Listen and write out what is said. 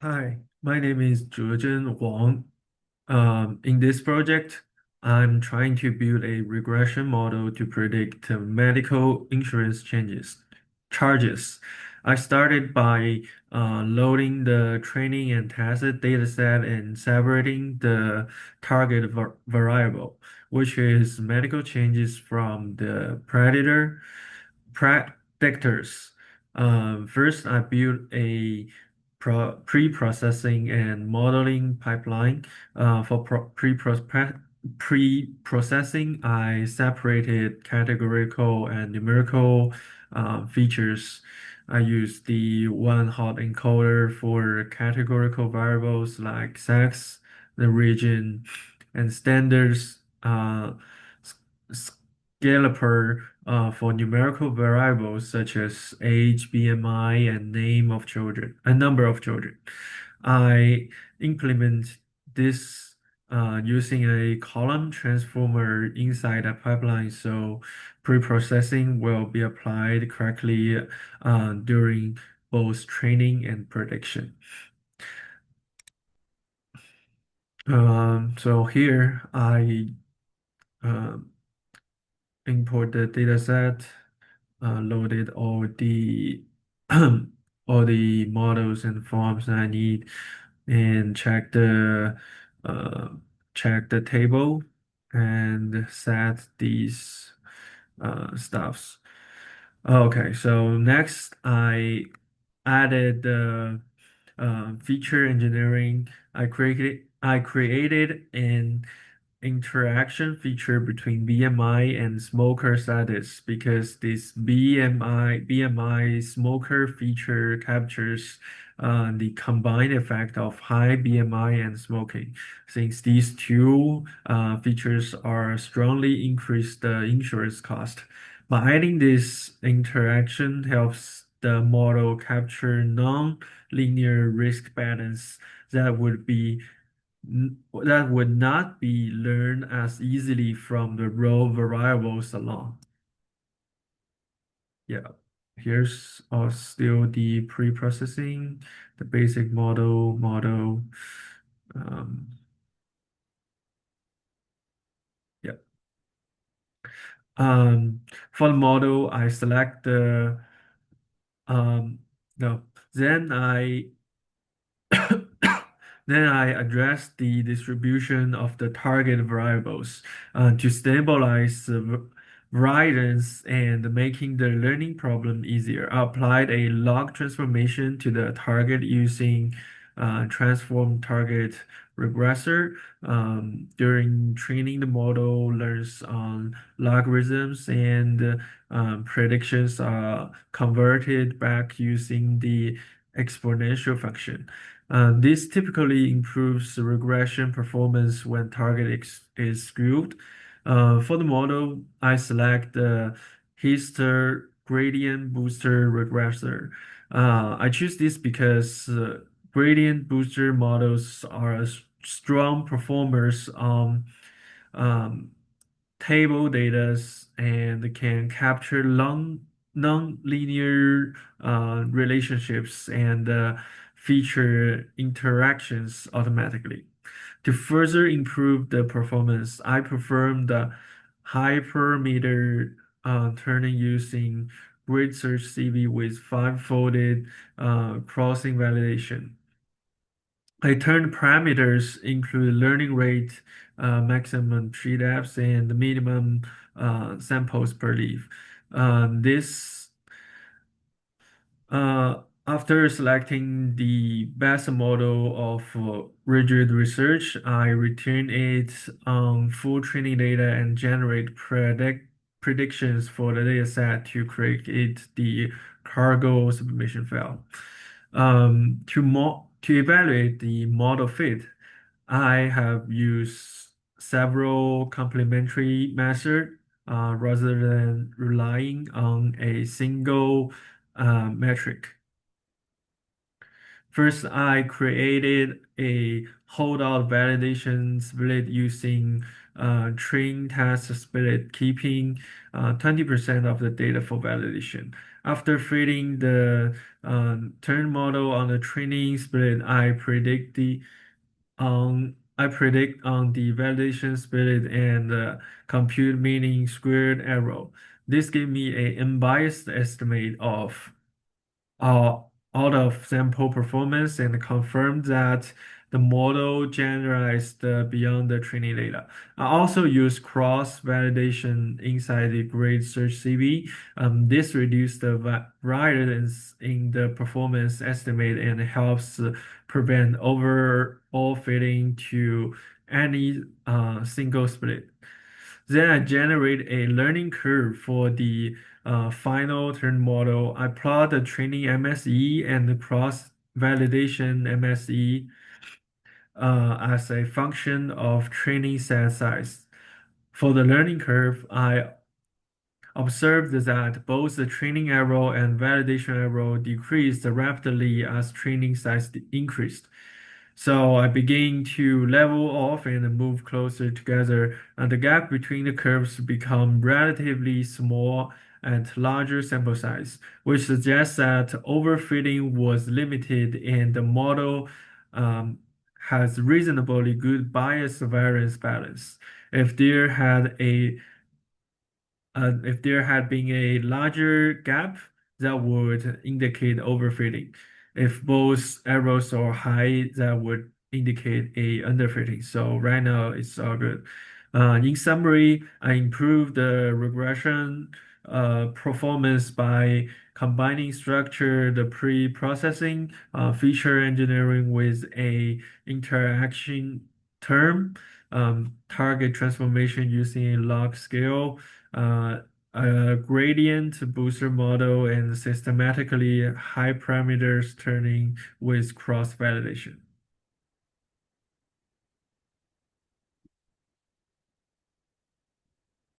Hi, my name is Wang. In this project, I'm trying to build a regression model to predict medical insurance charges. I started by loading the training and tested dataset and separating the target variable, which is medical changes from the predictors. First, I built a pre-processing and modeling pipeline. For pre-processing, I separated categorical and numerical features. I used the one-hot encoder for categorical variables like sex, the region, and standards. S- Scalaper for numerical variables such as age, BMI, and number of children. I implement this using a column transformer inside a pipeline, so pre-processing will be applied correctly during both training and prediction. So here I um, import the dataset, loaded all the all the models and forms I need, and uh, check the table and set these stuffs. Okay, so next I added the feature engineering. I created an interaction feature between BMI and smoker status because this BMI smoker feature captures the combined effect of high BMI and smoking. Since these two features are strongly increase the insurance cost. By adding this interaction helps the model capture non-linear risk patterns that would not be learned as easily from the raw variables alone. Yeah, here's still the pre-processing, the basic model. Um, yeah. For the model, I select the no. Then I Then I address the distribution of the target variables to stabilize the variance and making the learning problem easier. I applied a log transformation to the target using transform target regressor. During training, the model learns on logarithms and predictions are converted back using the exponential function. This typically improves the regression performance when is skewed. For the model, I select the Hister gradient booster regressor. I choose this because gradient booster models are strong performers on um, table data and can capture non-linear relationships and feature interactions automatically. To further improve the performance, I perform the hypermeter turning using grid search CV with five-folded crossing validation. I turned parameters include learning rate, maximum tree depth, and the minimum samples per leaf. This After selecting the best model of rigid research, I return it on full training data and generate predictions for the dataset to create the cargo submission file. To evaluate the model fit, I have used several complementary methods rather than relying on a single metric. First, I created a holdout validation split using train test split, keeping 20% of the data for validation. After fitting the turn model on the training split, I predict on the validation split and compute mean squared error. This gives me a unbiased estimate of uh, out of sample performance and confirm that the model generalized beyond the training data. I also use cross validation inside the grade search CV. This reduces the variance in the performance estimate and helps prevent overall fitting to any single split. Then I generate a learning curve for the final turn model. I plot the training MSE and the cross validation MSE as a function of training set size. For the learning curve, I observed that both the training error and validation error decreased rapidly as training size increased. So I begin to level off and move closer together, and the gap between the curves become relatively small at larger sample size, which suggests that overfitting was limited and the model um, has reasonably good bias variance balance. If there had a if there had been a larger gap, that would indicate overfitting. If both errors are high, that would indicate a underfitting. So right now it's all good. In summary, I improved the regression performance by combining structure, the pre-processing, feature engineering with a interaction term, target transformation using a log scale, uh, a gradient booster model, and systematically high parameters turning with cross validation.